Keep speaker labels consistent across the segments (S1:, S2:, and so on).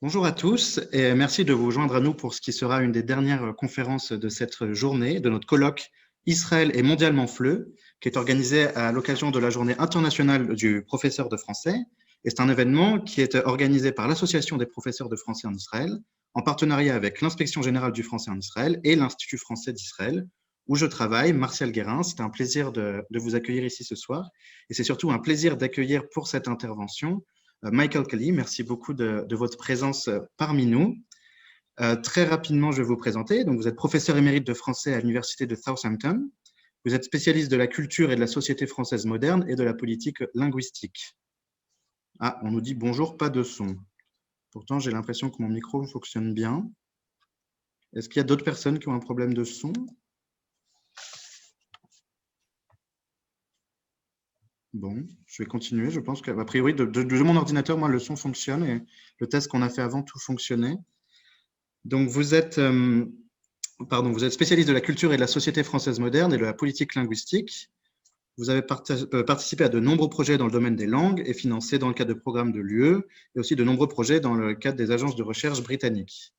S1: Bonjour à tous et merci de vous joindre à nous pour ce qui sera une des dernières conférences de cette journée, de notre colloque Israël est mondialement FLE, qui est organisé à l'occasion de la journée internationale du professeur de français. Et c'est un événement qui est organisé par l'Association des professeurs de français en Israël, en partenariat avec l'Inspection générale du français en Israël et l'Institut français d'Israël, où je travaille, Martial Guérin. C'est un plaisir de vous accueillir ici ce soir. Et c'est surtout un plaisir d'accueillir pour cette intervention Michael Kelly. Merci beaucoup de votre présence parmi nous. Très rapidement, je vais vous présenter. Donc, vous êtes professeur émérite de français à l'Université de Southampton. Vous êtes spécialiste de la culture et de la société française moderne et de la politique linguistique. Ah, on nous dit bonjour, pas de son. Pourtant, j'ai l'impression que mon micro fonctionne bien. Est-ce qu'il y a d'autres personnes qui ont un problème de son? Bon, je vais continuer. Je pense qu'a priori, de mon ordinateur, moi, le son fonctionne et le test qu'on a fait avant, tout fonctionnait. Donc, vous êtes spécialiste de la culture et de la société française moderne et de la politique linguistique. Vous avez participé à de nombreux projets dans le domaine des langues et financé dans le cadre de programmes de l'UE et aussi de nombreux projets dans le cadre des agences de recherche britanniques.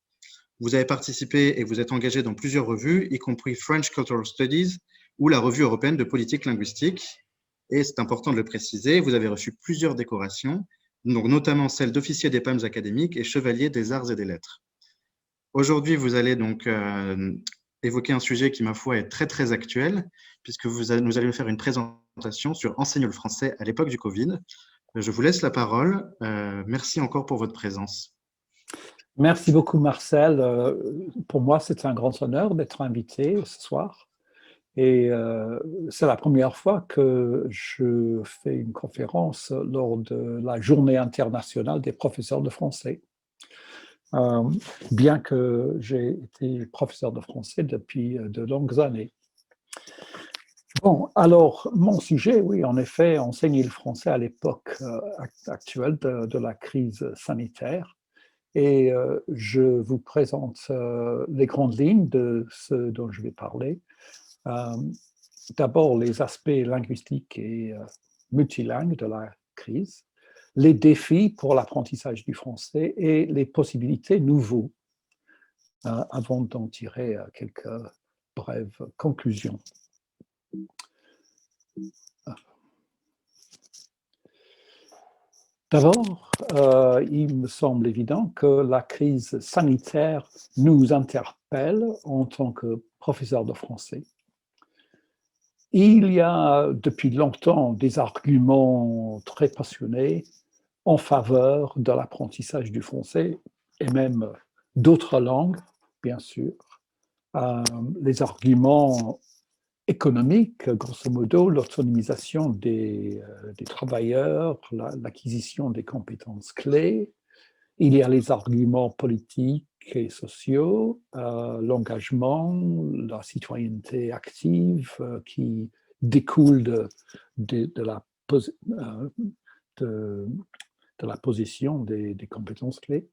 S1: Vous avez participé et vous êtes engagé dans plusieurs revues, y compris French Cultural Studies ou la Revue européenne de politique linguistique. Et c'est important de le préciser, vous avez reçu plusieurs décorations, donc notamment celle d'officier des palmes académiques et chevalier des arts et des lettres. Aujourd'hui, vous allez donc évoquer un sujet qui, ma foi, est très, très actuel, puisque nous allez nous faire une présentation sur enseigner le français à l'époque du Covid. Je vous laisse la parole. Merci encore pour votre présence.
S2: Merci beaucoup, Marcel. Pour moi, c'est un grand honneur d'être invité ce soir. Et c'est la première fois que je fais une conférence lors de la Journée internationale des professeurs de français. Bien que j'ai été professeur de français depuis de longues années. Bon, alors, mon sujet, oui, en effet, enseigner le français à l'époque actuelle de la crise sanitaire. Et je vous présente les grandes lignes de ce dont je vais parler. D'abord, les aspects linguistiques et multilingues de la crise, les défis pour l'apprentissage du français et les possibilités nouveaux, avant d'en tirer quelques brèves conclusions. D'abord, il me semble évident que la crise sanitaire nous interpelle en tant que professeurs de français. Il y a depuis longtemps des arguments très passionnés en faveur de l'apprentissage du français et même d'autres langues, bien sûr. Les arguments économique, grosso modo, l'autonomisation des travailleurs, l'acquisition des compétences clés. Il y a les arguments politiques et sociaux, l'engagement, la citoyenneté active qui découle de la position des compétences clés.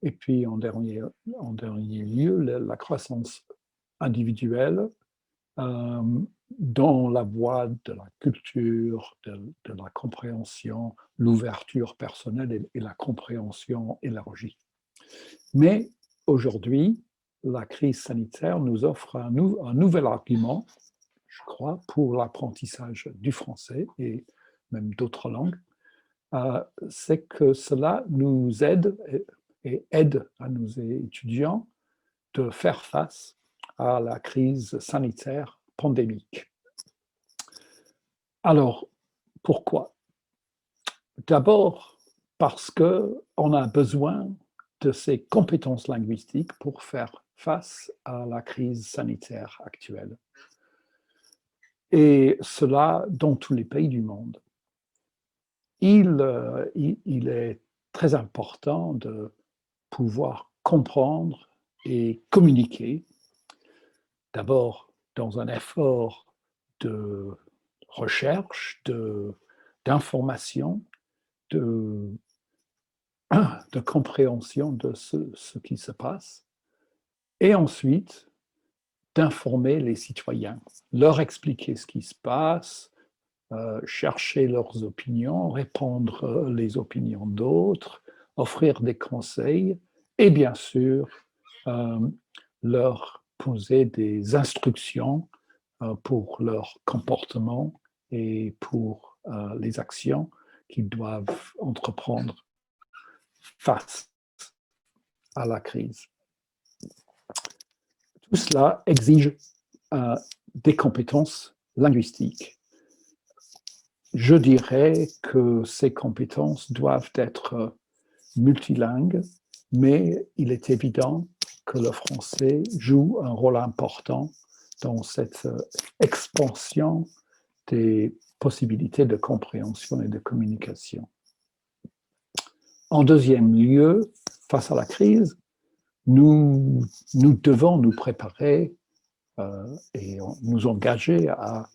S2: Et puis, en dernier lieu, la croissance individuelle, dans la voie de la culture, de la compréhension, l'ouverture personnelle et la compréhension élargie. Mais aujourd'hui, la crise sanitaire nous offre un nouvel argument, je crois, pour l'apprentissage du français et même d'autres langues. C'est que cela nous aide et aide à nos étudiants de faire face à la crise sanitaire pandémique. Alors, pourquoi? D'abord, parce qu'on a besoin de ces compétences linguistiques pour faire face à la crise sanitaire actuelle. Et cela dans tous les pays du monde. Il est très important de pouvoir comprendre et communiquer, d'abord dans un effort de recherche, d'information, de compréhension de ce qui se passe, et ensuite d'informer les citoyens, leur expliquer ce qui se passe, chercher leurs opinions, répondre les opinions d'autres, offrir des conseils et bien sûr leur poser des instructions pour leur comportement et pour les actions qu'ils doivent entreprendre face à la crise. Tout cela exige des compétences linguistiques. Je dirais que ces compétences doivent être multilingues, mais il est évident que le français joue un rôle important dans cette expansion des possibilités de compréhension et de communication. En deuxième lieu, face à la crise, nous devons nous préparer et nous engager à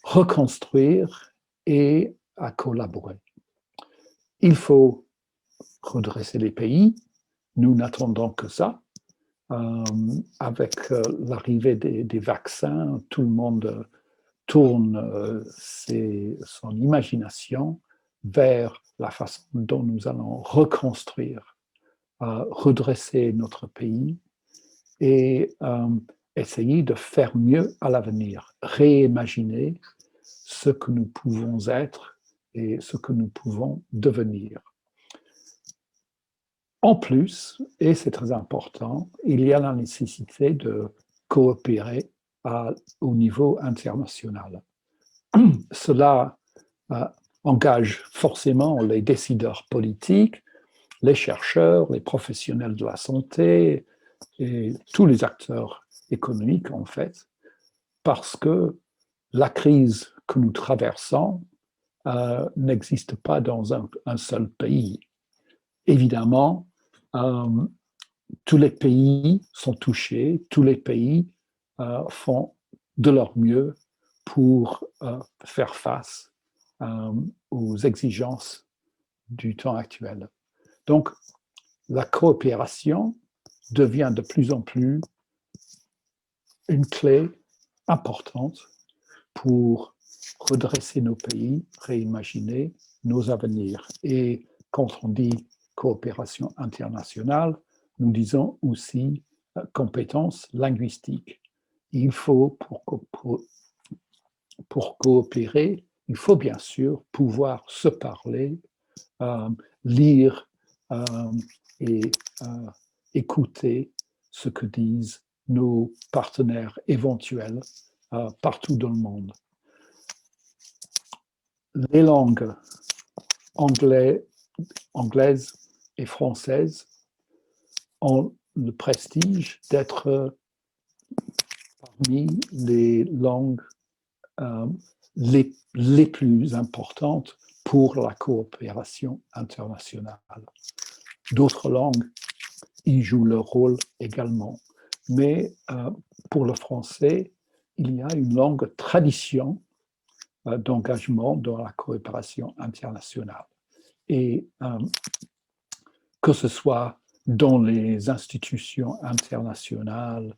S2: reconstruire et à collaborer. Il faut redresser les pays. Nous n'attendons que ça. Avec l'arrivée des vaccins, tout le monde tourne son imagination vers la façon dont nous allons reconstruire, redresser notre pays et essayer de faire mieux à l'avenir, réimaginer ce que nous pouvons être et ce que nous pouvons devenir. En plus, et c'est très important, il y a la nécessité de coopérer au niveau international. Cela engage forcément les décideurs politiques, les chercheurs, les professionnels de la santé et tous les acteurs économiques, en fait, parce que la crise que nous traversons n'existe pas dans un seul pays. Évidemment, tous les pays sont touchés, tous les pays font de leur mieux pour faire face aux exigences du temps actuel. Donc, la coopération devient de plus en plus une clé importante pour redresser nos pays, réimaginer nos avenirs. Et quand on dit coopération internationale, nous disons aussi compétences linguistiques. Il faut, pour coopérer, il faut bien sûr pouvoir se parler, lire et écouter ce que disent nos partenaires éventuels partout dans le monde. Les langues anglaises et françaises ont le prestige d'être parmi les langues les plus importantes pour la coopération internationale. D'autres langues y jouent leur rôle également. Mais pour le français, il y a une longue tradition d'engagement dans la coopération internationale. Et que ce soit dans les institutions internationales,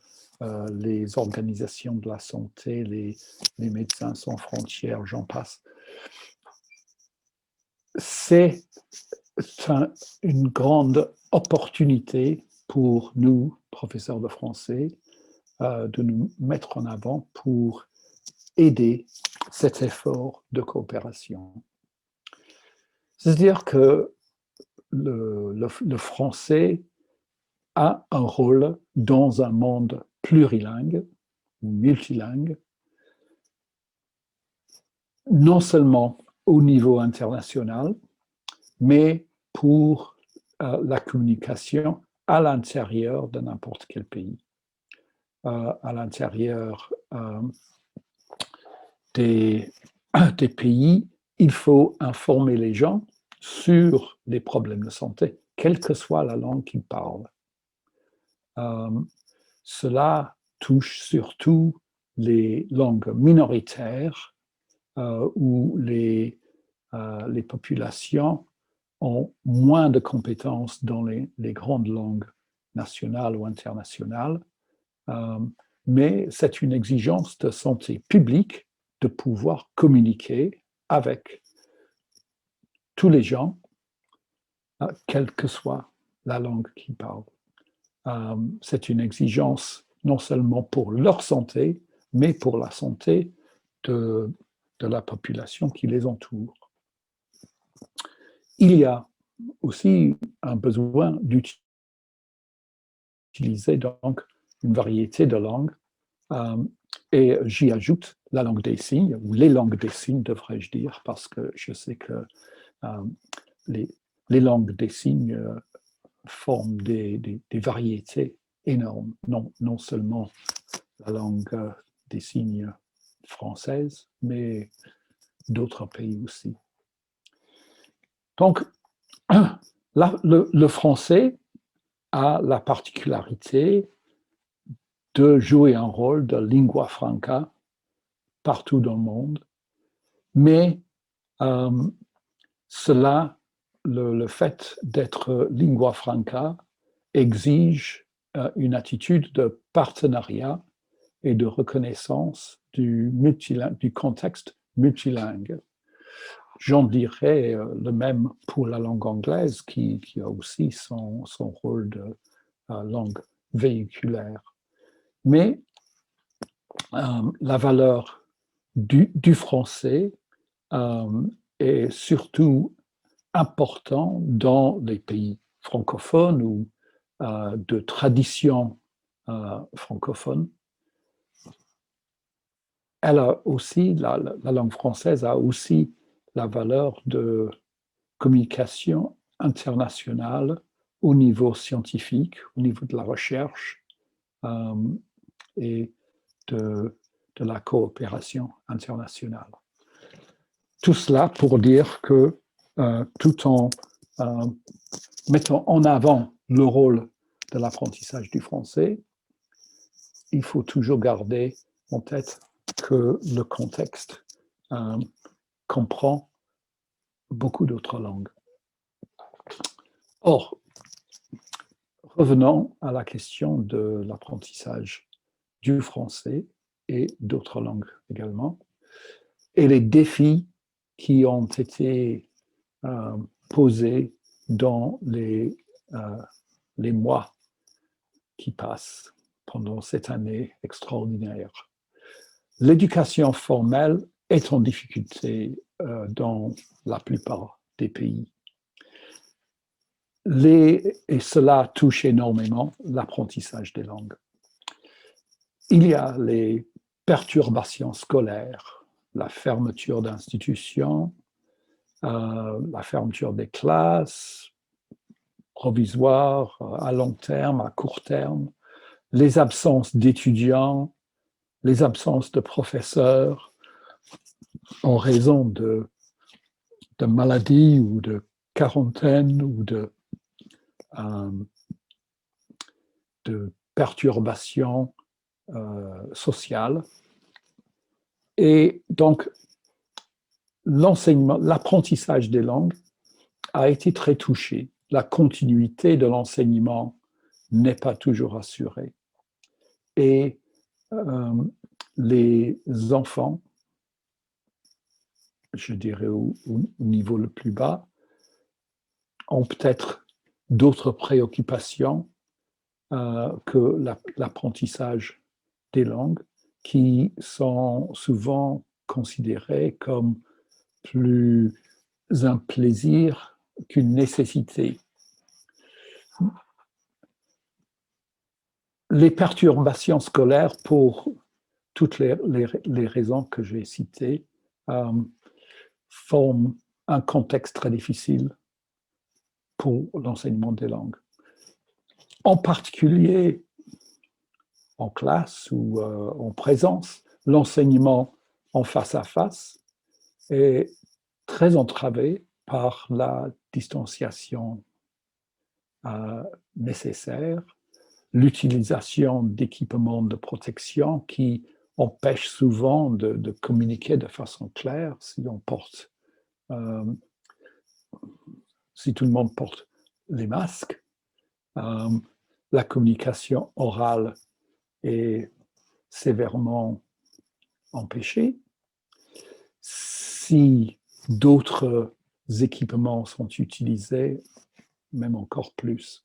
S2: les organisations de la santé, les médecins sans frontières, j'en passe, c'est une grande opportunité pour nous, professeurs de français, de nous mettre en avant pour aider cet effort de coopération. C'est-à-dire que le français a un rôle dans un monde plurilingue ou multilingue, non seulement au niveau international, mais pour la communication à l'intérieur de n'importe quel pays. À l'intérieur des pays, il faut informer les gens sur les problèmes de santé, quelle que soit la langue qu'ils parlent. Cela touche surtout les langues minoritaires où les populations ont moins de compétences dans les grandes langues nationales ou internationales. Mais c'est une exigence de santé publique de pouvoir communiquer avec tous les gens quelle que soit la langue qu'ils parlent. C'est une exigence non seulement pour leur santé, mais pour la santé de la population qui les entoure. Il y a aussi un besoin d'utiliser donc une variété de langues, et j'y ajoute la langue des signes, ou les langues des signes, devrais-je dire, parce que je sais que les langues des signes forment des variétés énormes, non seulement la langue des signes française, mais d'autres pays aussi. Donc, le français a la particularité de jouer un rôle de lingua franca partout dans le monde, mais le fait d'être lingua franca exige une attitude de partenariat et de reconnaissance du contexte multilingue. J'en dirais le même pour la langue anglaise, qui a aussi son rôle de langue véhiculaire. Mais la valeur du français est surtout important dans les pays francophones ou de tradition francophone. Elle a aussi, la langue française a aussi la valeur de communication internationale au niveau scientifique, au niveau de la recherche et de la coopération internationale. Tout cela pour dire que tout en mettant en avant le rôle de l'apprentissage du français, il faut toujours garder en tête que le contexte comprend beaucoup d'autres langues. Or, revenons à la question de l'apprentissage du français et d'autres langues également, et les défis qui ont été posés dans les mois qui passent pendant cette année extraordinaire. L'éducation formelle est en difficulté dans la plupart des pays. Et cela touche énormément l'apprentissage des langues. Il y a les perturbations scolaires, la fermeture d'institutions, la fermeture des classes provisoires à long terme, à court terme, les absences d'étudiants, les absences de professeurs en raison de maladies ou de quarantaine ou de perturbations sociales. Et donc, l'apprentissage des langues a été très touché. La continuité de l'enseignement n'est pas toujours assurée. Et les enfants, je dirais au niveau le plus bas, ont peut-être d'autres préoccupations que l'apprentissage des langues, qui sont souvent considérées comme plus un plaisir qu'une nécessité. Les perturbations scolaires, pour toutes les raisons que j'ai citées, forment un contexte très difficile pour l'enseignement des langues. En particulier en classe ou en présence, l'enseignement en face à face est très entravé par la distanciation nécessaire, l'utilisation d'équipements de protection qui empêchent souvent de communiquer de façon claire si tout le monde porte les masques. La communication orale est sévèrement empêchée. Si d'autres équipements sont utilisés, même encore plus.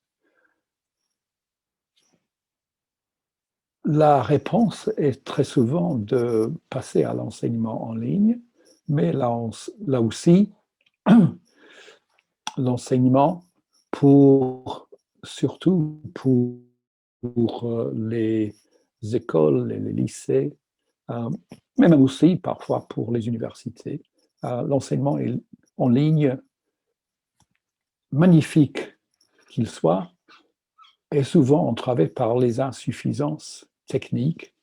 S2: La réponse est très souvent de passer à l'enseignement en ligne, mais là aussi, l'enseignement surtout pour les écoles et les lycées, mais même aussi parfois pour les universités. L'enseignement en ligne, magnifique qu'il soit, est souvent entravé par les insuffisances techniques,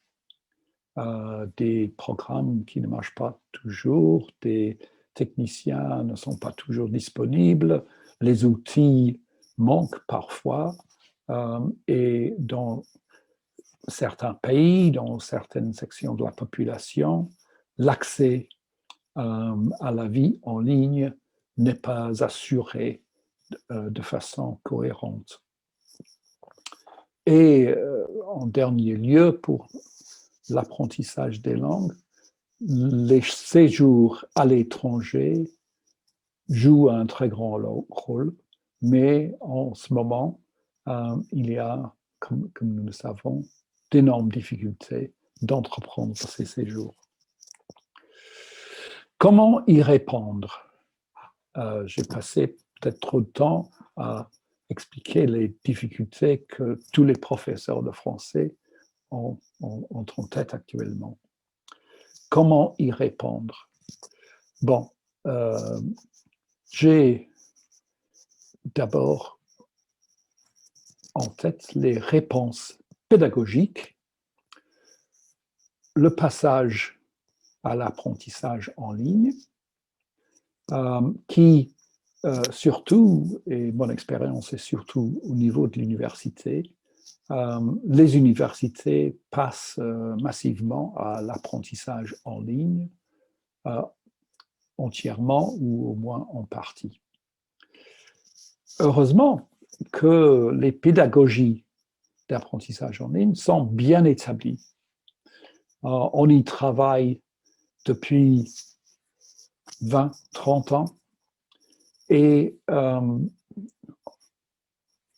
S2: des programmes qui ne marchent pas toujours, des techniciens ne sont pas toujours disponibles, les outils manquent parfois, et dans certains pays, dans certaines sections de la population, l'accès à la vie en ligne n'est pas assuré de façon cohérente. Et en dernier lieu, pour l'apprentissage des langues, les séjours à l'étranger jouent un très grand rôle, mais en ce moment, il y a, comme nous le savons, d'énormes difficultés d'entreprendre ces séjours. Comment y répondre? J'ai passé peut-être trop de temps à expliquer les difficultés que tous les professeurs de français ont en tête actuellement. Comment y répondre? Bon, j'ai d'abord en tête les réponses pédagogiques, le passage à l'apprentissage en ligne, qui surtout, et mon expérience est surtout au niveau de l'université, les universités passent massivement à l'apprentissage en ligne, entièrement ou au moins en partie. Heureusement que les pédagogies d'apprentissage en ligne sont bien établies. On y travaille depuis 20, 30 ans et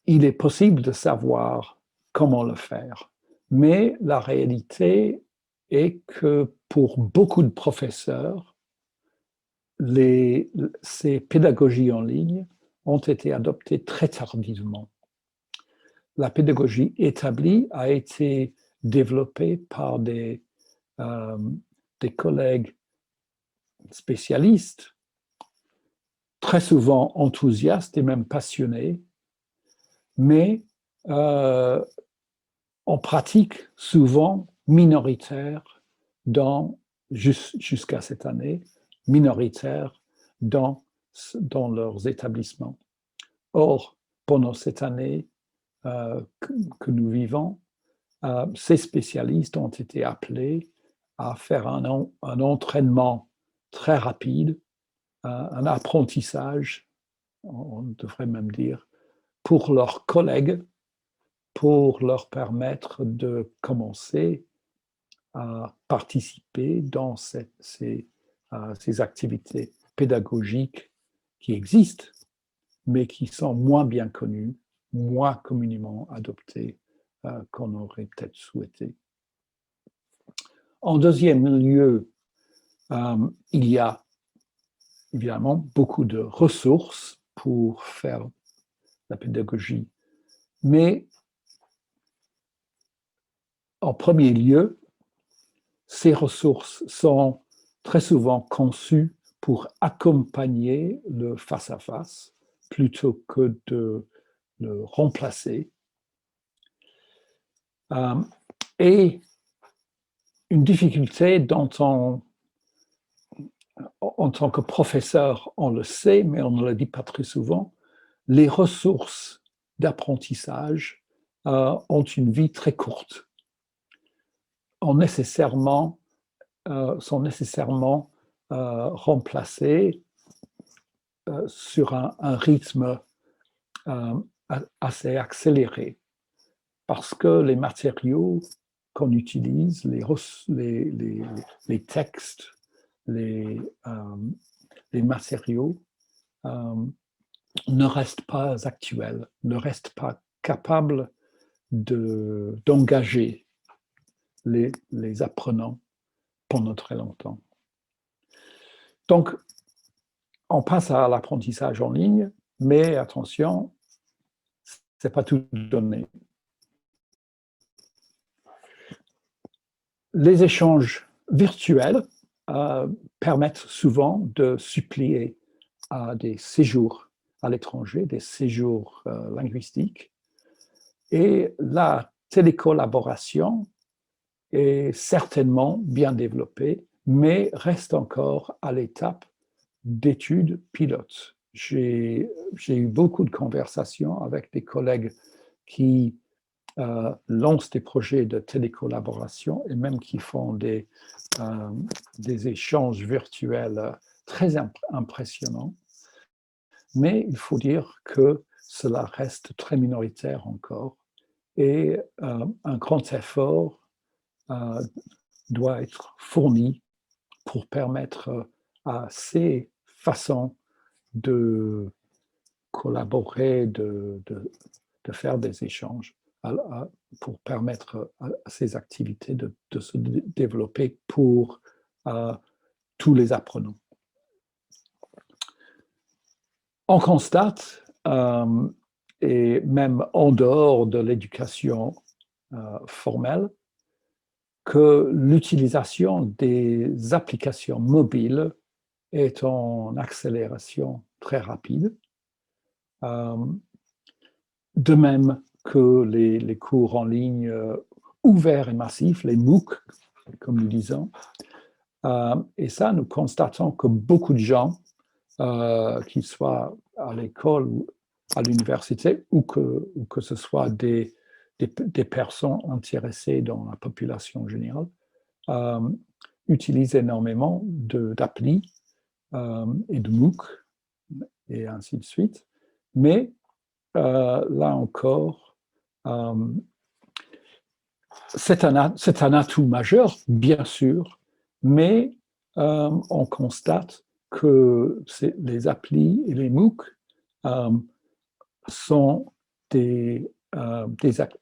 S2: il est possible de savoir comment le faire. Mais la réalité est que pour beaucoup de professeurs, ces pédagogies en ligne ont été adoptées très tardivement. La pédagogie établie a été développée par des collègues spécialistes, très souvent enthousiastes et même passionnés, mais en pratique souvent minoritaires jusqu'à cette année, minoritaires dans leurs établissements. Or, pendant cette année que nous vivons, ces spécialistes ont été appelés à faire un entraînement très rapide, un apprentissage, on devrait même dire, pour leurs collègues, pour leur permettre de commencer à participer dans ces activités pédagogiques qui existent, mais qui sont moins bien connues, moins communément adoptées qu'on aurait peut-être souhaité. En deuxième lieu, il y a évidemment beaucoup de ressources pour faire la pédagogie, mais en premier lieu, ces ressources sont très souvent conçues pour accompagner le face-à-face plutôt que de le remplacer. Et une difficulté dont en tant que professeur, on le sait, mais on ne le dit pas très souvent, les ressources d'apprentissage ont une vie très courte, sont nécessairement remplacées sur un rythme assez accéléré, parce que les matériaux qu'on utilise, les textes, les matériaux ne reste pas actuel, ne reste pas capable d'engager les apprenants pendant très longtemps. Donc, on passe à l'apprentissage en ligne, mais attention, ce n'est pas tout donné. Les échanges virtuels permettent souvent de suppléer à des séjours à l'étranger, des séjours linguistiques. Et la télécollaboration est certainement bien développée, mais reste encore à l'étape d'études pilotes. J'ai eu beaucoup de conversations avec des collègues qui lancent des projets de télécollaboration et même qui font des échanges virtuels très impressionnants. Mais il faut dire que cela reste très minoritaire encore et un grand effort doit être fourni pour permettre à ces façons de collaborer, de faire des échanges, pour permettre à ces activités de se développer pour tous les apprenants. On constate, et même en dehors de l'éducation formelle, que l'utilisation des applications mobiles est en accélération très rapide. De même que les cours en ligne ouverts et massifs, les MOOC, comme nous disons. Et ça, nous constatons que beaucoup de gens, qu'ils soient à l'école ou à l'université, ou que ce soit des personnes intéressées dans la population générale, utilisent énormément d'applis et de MOOC, et ainsi de suite. Mais là encore, c'est un atout majeur, bien sûr, mais on constate que les applis et les MOOC sont des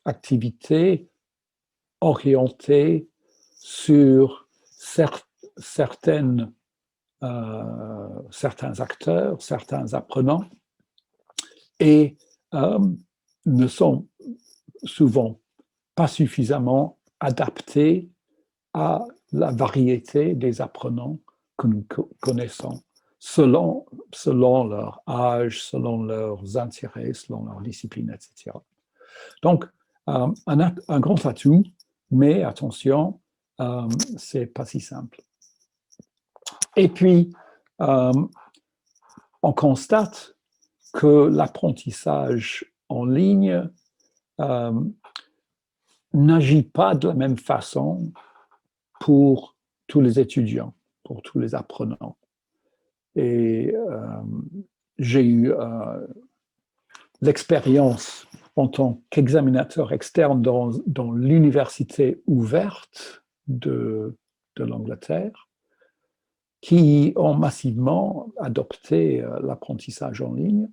S2: activités orientées sur certains acteurs, certains apprenants, et ne sont souvent pas suffisamment adaptés à la variété des apprenants que nous connaissons, selon leur âge, selon leurs intérêts, selon leur discipline, etc. Donc, un grand atout, mais attention, ce n'est pas si simple. Et puis, on constate que l'apprentissage en ligne n'agit pas de la même façon pour tous les étudiants, pour tous les apprenants. Et j'ai eu l'expérience en tant qu'examinateur externe dans l'université ouverte de l'Angleterre, qui ont massivement adopté l'apprentissage en ligne.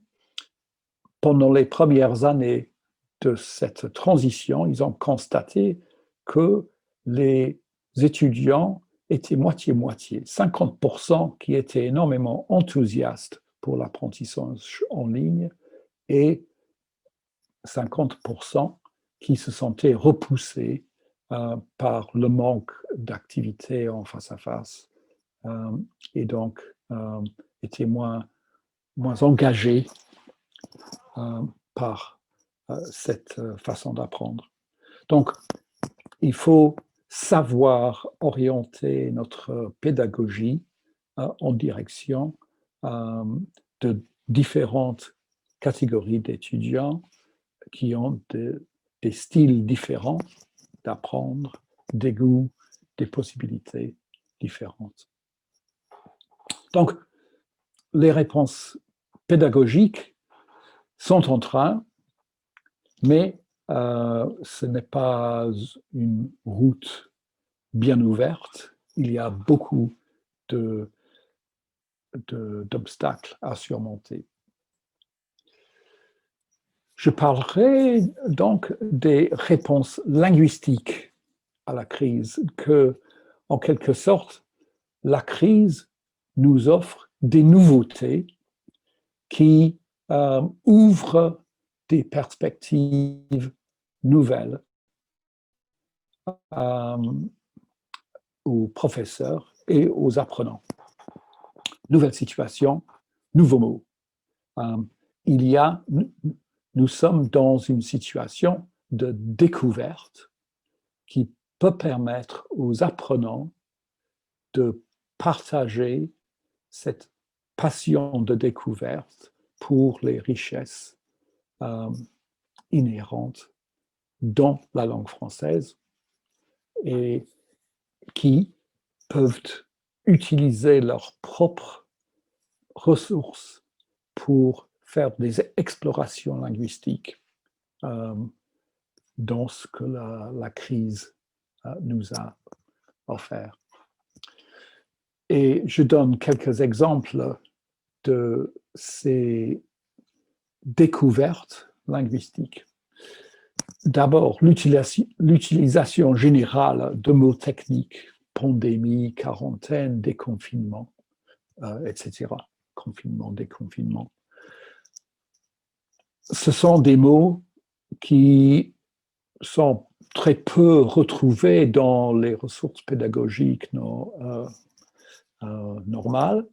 S2: Pendant les premières années de cette transition, ils ont constaté que les étudiants étaient moitié-moitié, 50% qui étaient énormément enthousiastes pour l'apprentissage en ligne et 50% qui se sentaient repoussés par le manque d'activité en face-à-face et donc étaient moins engagés par cette façon d'apprendre. Donc, il faut savoir orienter notre pédagogie en direction de différentes catégories d'étudiants qui ont des styles différents d'apprendre, des goûts, des possibilités différentes. Donc, les réponses pédagogiques sont en train, mais ce n'est pas une route bien ouverte. Il y a beaucoup d'obstacles à surmonter. Je parlerai donc des réponses linguistiques à la crise, que, en quelque sorte, la crise nous offre des nouveautés qui ouvrent des perspectives nouvelles aux professeurs et aux apprenants. Nouvelle situation, nouveaux mots. Nous sommes dans une situation de découverte qui peut permettre aux apprenants de partager cette passion de découverte pour les richesses inhérentes dans la langue française et qui peuvent utiliser leurs propres ressources pour faire des explorations linguistiques dans ce que la crise nous a offert. Et je donne quelques exemples de ces découvertes linguistiques. D'abord, l'utilisation générale de mots techniques, pandémie, quarantaine, déconfinement, etc. Confinement, déconfinement. Ce sont des mots qui sont très peu retrouvés dans les ressources pédagogiques normales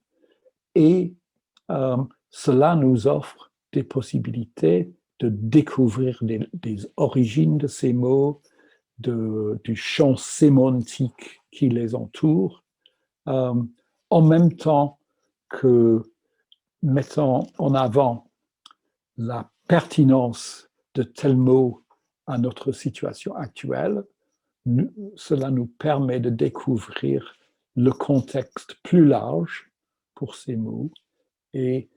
S2: et cela nous offre des possibilités de découvrir des origines de ces mots, du champ sémantique qui les entoure, en même temps que mettant en avant la pertinence de tels mots à notre situation actuelle, cela nous permet de découvrir le contexte plus large pour ces mots et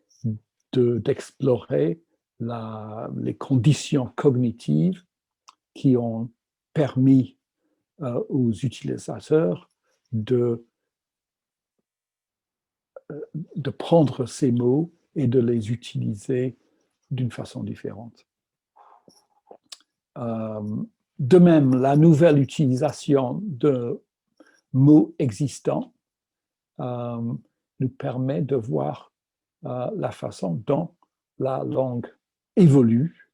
S2: d'explorer les conditions cognitives qui ont permis aux utilisateurs de prendre ces mots et de les utiliser d'une façon différente. De même, la nouvelle utilisation de mots existants nous permet de voir la façon dont la langue évolue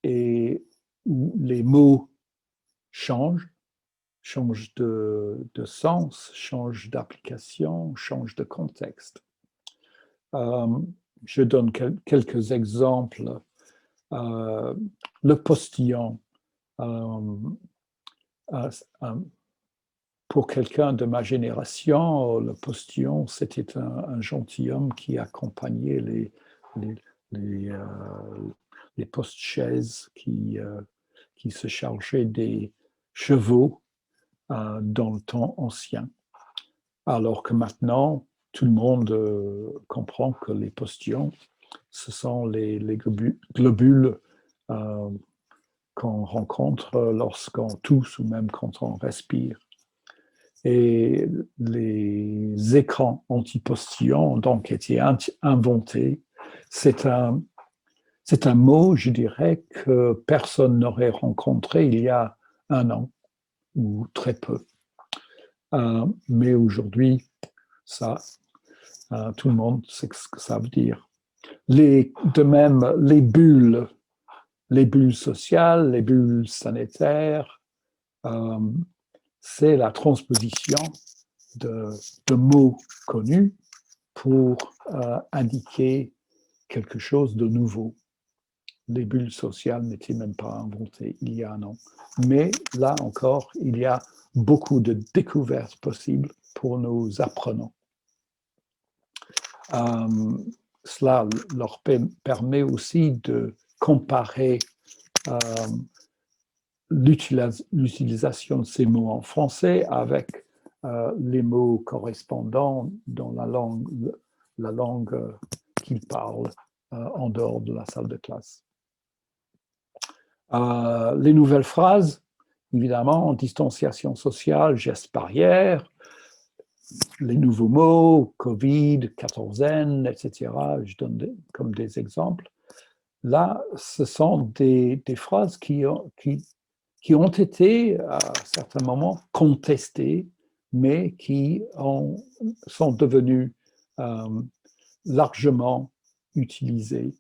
S2: et où les mots changent de sens, changent d'application, changent de contexte. Je donne quelques exemples. Le postillon, pour quelqu'un de ma génération, le postillon, c'était un gentilhomme qui accompagnait les post-chaises qui se chargeaient des chevaux dans le temps ancien. Alors que maintenant, tout le monde comprend que les postillons, ce sont les globules qu'on rencontre lorsqu'on tousse ou même quand on respire. Et les écrans anti-postillons ont donc été inventés. C'est un mot, je dirais, que personne n'aurait rencontré il y a un an, ou très peu. Mais aujourd'hui, tout le monde sait ce que ça veut dire. De même, les bulles sociales, les bulles sanitaires, c'est la transposition de mots connus pour indiquer quelque chose de nouveau. Les bulles sociales n'étaient même pas inventées il y a un an. Mais là encore, il y a beaucoup de découvertes possibles pour nos apprenants. Cela leur permet aussi de comparer l'utilisation de ces mots en français avec les mots correspondants dans la langue qu'ils parlent en dehors de la salle de classe. Les nouvelles phrases, évidemment, distanciation sociale, gestes barrières, les nouveaux mots, Covid, quatorzaine, etc. Je donne comme des exemples. là, ce sont des phrases qui ont été, à certains moments, contestées, mais qui sont devenues largement utilisées.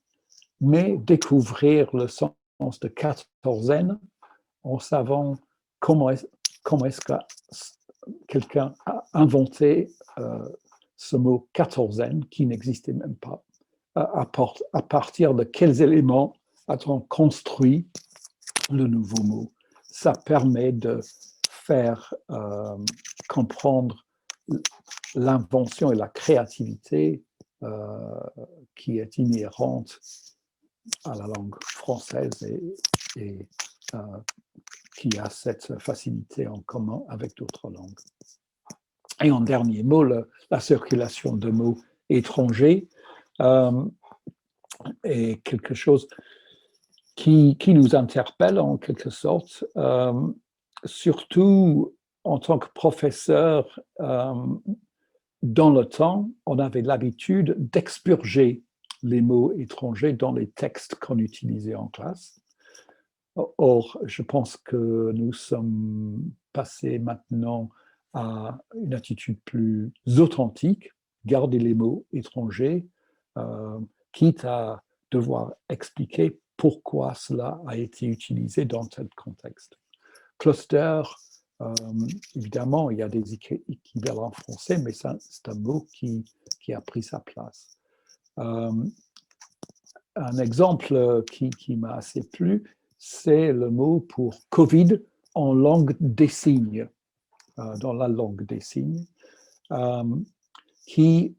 S2: Mais découvrir le sens de quatorzaine en savant comment est-ce que quelqu'un a inventé ce mot quatorzaine qui n'existait même pas, à partir de quels éléments a-t-on construit le nouveau mot. Ça permet de faire comprendre l'invention et la créativité qui est inhérente à la langue française et qui a cette facilité en commun avec d'autres langues. Et en dernier mot, la circulation de mots étrangers est quelque chose qui nous interpelle en quelque sorte, surtout en tant que professeur. Dans le temps, on avait l'habitude d'expurger les mots étrangers dans les textes qu'on utilisait en classe. Or, je pense que nous sommes passés maintenant à une attitude plus authentique, garder les mots étrangers, quitte à devoir expliquer pourquoi cela a été utilisé dans tel contexte. Cluster, évidemment, il y a des équivalents français, mais c'est un mot qui a pris sa place. Un exemple qui m'a assez plu, c'est le mot pour Covid en langue des signes, dans la langue des signes, qui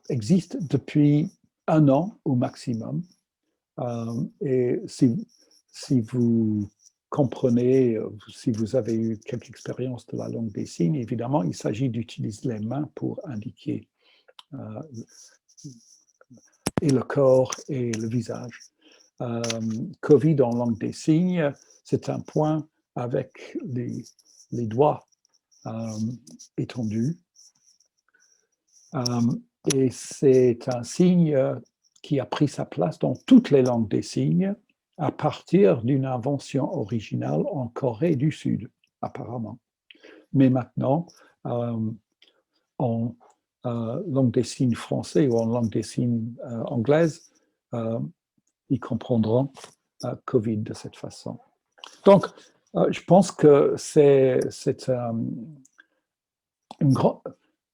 S2: existe depuis 1 an au maximum. Et si vous comprenez, si vous avez eu quelque expérience de la langue des signes, évidemment, il s'agit d'utiliser les mains pour indiquer et le corps et le visage. Covid en langue des signes, c'est un point avec les doigts étendus. Et c'est un signe qui a pris sa place dans toutes les langues des signes à partir d'une invention originale en Corée du Sud, apparemment. Mais maintenant, en langue des signes français ou en langue des signes anglaise, ils comprendront Covid de cette façon. Donc, je pense que c'est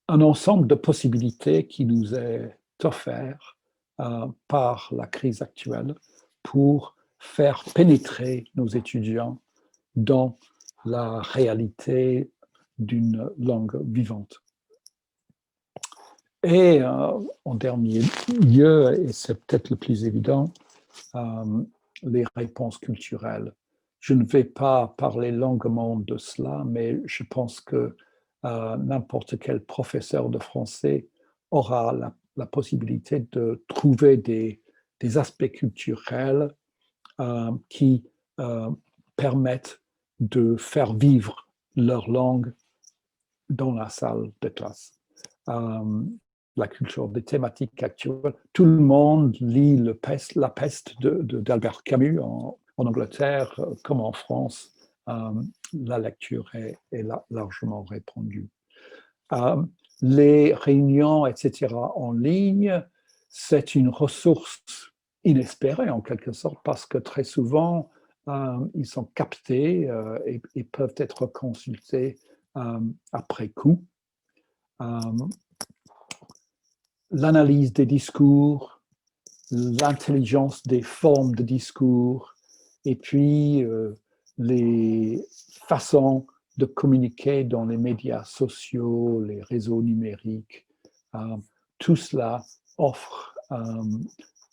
S2: un ensemble de possibilités qui nous est offert par la crise actuelle pour faire pénétrer nos étudiants dans la réalité d'une langue vivante. Et en dernier lieu, et c'est peut-être le plus évident, les réponses culturelles. Je ne vais pas parler longuement de cela, mais je pense que n'importe quel professeur de français aura la possibilité de trouver des aspects culturels qui permettent de faire vivre leur langue dans la salle de classe. La culture des thématiques actuelles. Tout le monde lit La peste d'Albert Camus en Angleterre comme en France. La lecture est largement répandue. Les réunions, etc., en ligne, c'est une ressource inespérée en quelque sorte parce que très souvent, ils sont captés et peuvent être consultés après coup. L'analyse des discours, l'intelligence des formes de discours, et puis les façons de communiquer dans les médias sociaux, les réseaux numériques. Tout cela offre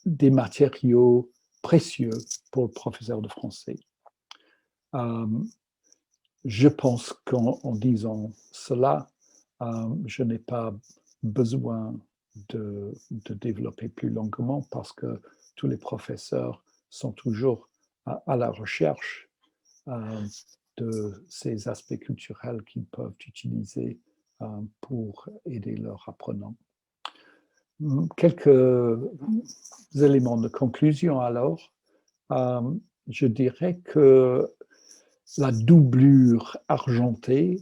S2: des matériaux précieux pour le professeur de français. Je pense qu'en disant cela, je n'ai pas besoin de développer plus longuement parce que tous les professeurs sont toujours à la recherche de ces aspects culturels qu'ils peuvent utiliser pour aider leurs apprenants. quelques éléments de conclusion alors. Je dirais que la doublure argentée,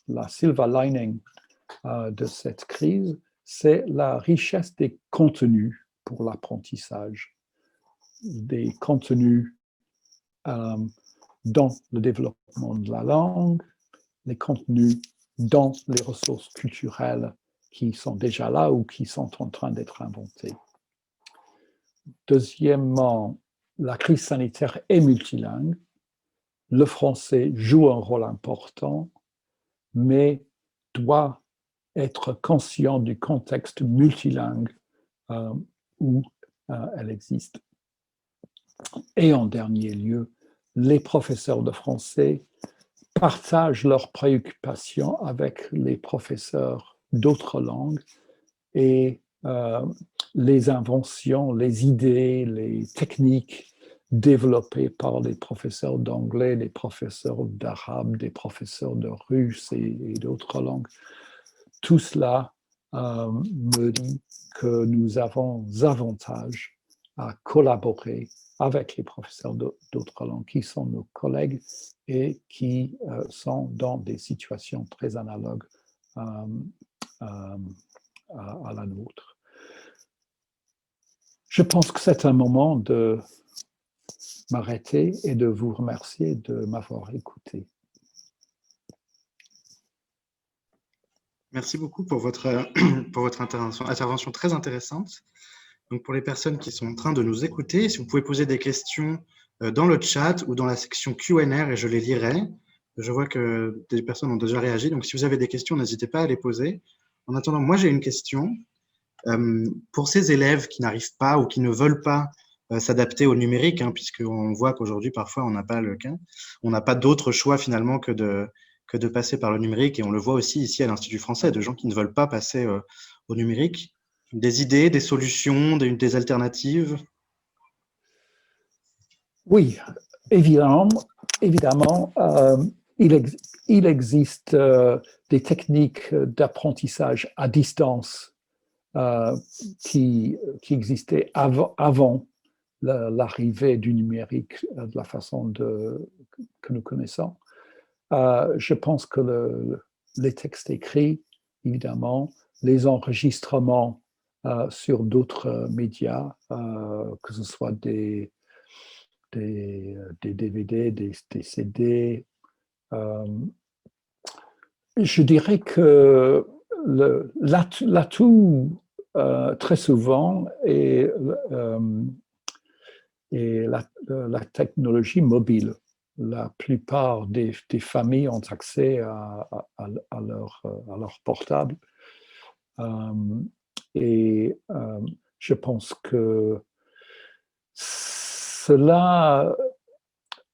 S2: la silver lining de cette crise, c'est la richesse des contenus pour l'apprentissage, des contenus dans le développement de la langue, les contenus dans les ressources culturelles qui sont déjà là ou qui sont en train d'être inventées. Deuxièmement, la crise sanitaire est multilingue. Le français joue un rôle important, mais doit être conscient du contexte multilingue où elle existe. Et en dernier lieu, les professeurs de français partagent leurs préoccupations avec les professeurs d'autres langues et les inventions, les idées, les techniques développées par les professeurs d'anglais, les professeurs d'arabe, des professeurs de russe et d'autres langues. Tout cela me dit que nous avons avantage à collaborer avec les professeurs d'autres langues qui sont nos collègues et qui sont dans des situations très analogues à la nôtre. Je pense que c'est un moment de m'arrêter et de vous remercier de m'avoir écouté.
S1: Merci beaucoup pour votre intervention très intéressante. Donc, pour les personnes qui sont en train de nous écouter, si vous pouvez poser des questions dans le chat ou dans la section Q&A et je les lirai. Je vois que des personnes ont déjà réagi. Donc, si vous avez des questions, n'hésitez pas à les poser. En attendant, moi, j'ai une question. Pour ces élèves qui n'arrivent pas ou qui ne veulent pas s'adapter au numérique, hein, puisqu'on voit qu'aujourd'hui, parfois, on n'a pas le cas, on n'a pas d'autre choix finalement que de passer par le numérique. Et on le voit aussi ici à l'Institut français, de gens qui ne veulent pas passer au numérique. Des idées, des solutions, des alternatives?
S2: Oui, évidemment il existe des techniques d'apprentissage à distance qui existaient avant l'arrivée du numérique de la façon que nous connaissons. Je pense que les textes écrits, évidemment, les enregistrements sur d'autres médias, que ce soit des DVD, des CD. Je dirais que l'atout très souvent est la technologie mobile. La plupart des familles ont accès à leur portable. Et je pense que cela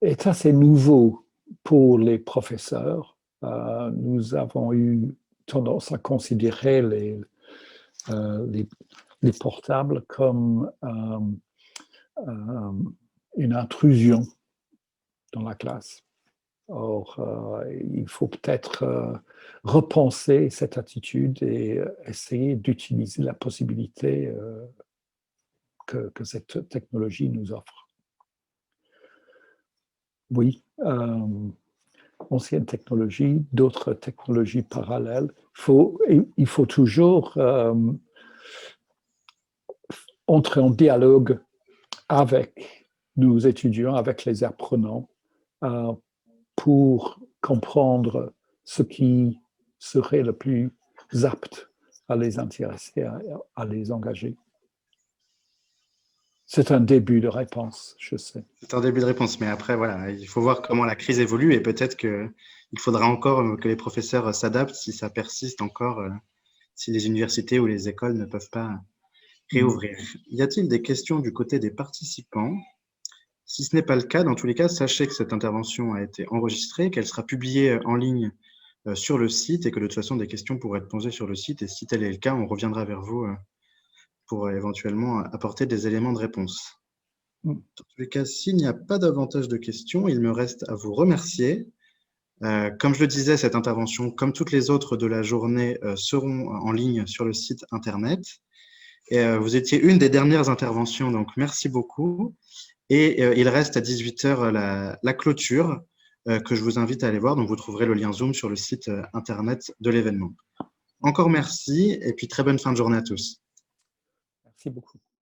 S2: est assez nouveau pour les professeurs. Nous avons eu tendance à considérer les portables comme une intrusion dans la classe. Or, il faut peut-être repenser cette attitude et essayer d'utiliser la possibilité que cette technologie nous offre. Oui, ancienne technologie, d'autres technologies parallèles. Il faut toujours entrer en dialogue avec nos étudiants, avec les apprenants, pour comprendre ce qui serait le plus apte à les intéresser, à les engager. C'est un début de réponse, je sais.
S1: C'est un début de réponse, mais après, voilà, il faut voir comment la crise évolue et peut-être qu'il faudra encore que les professeurs s'adaptent si ça persiste encore, si les universités ou les écoles ne peuvent pas réouvrir. Y a-t-il des questions du côté des participants? Si ce n'est pas le cas, dans tous les cas, sachez que cette intervention a été enregistrée, qu'elle sera publiée en ligne sur le site et que de toute façon, des questions pourraient être posées sur le site. Et si tel est le cas, on reviendra vers vous pour éventuellement apporter des éléments de réponse. Dans tous les cas, s'il n'y a pas davantage de questions, il me reste à vous remercier. Comme je le disais, cette intervention, comme toutes les autres de la journée, seront en ligne sur le site internet. Et, vous étiez une des dernières interventions, donc merci beaucoup. Et il reste à 18 h la clôture que je vous invite à aller voir. Donc, vous trouverez le lien Zoom sur le site internet de l'événement. Encore merci et puis très bonne fin de journée à tous.
S2: Merci beaucoup.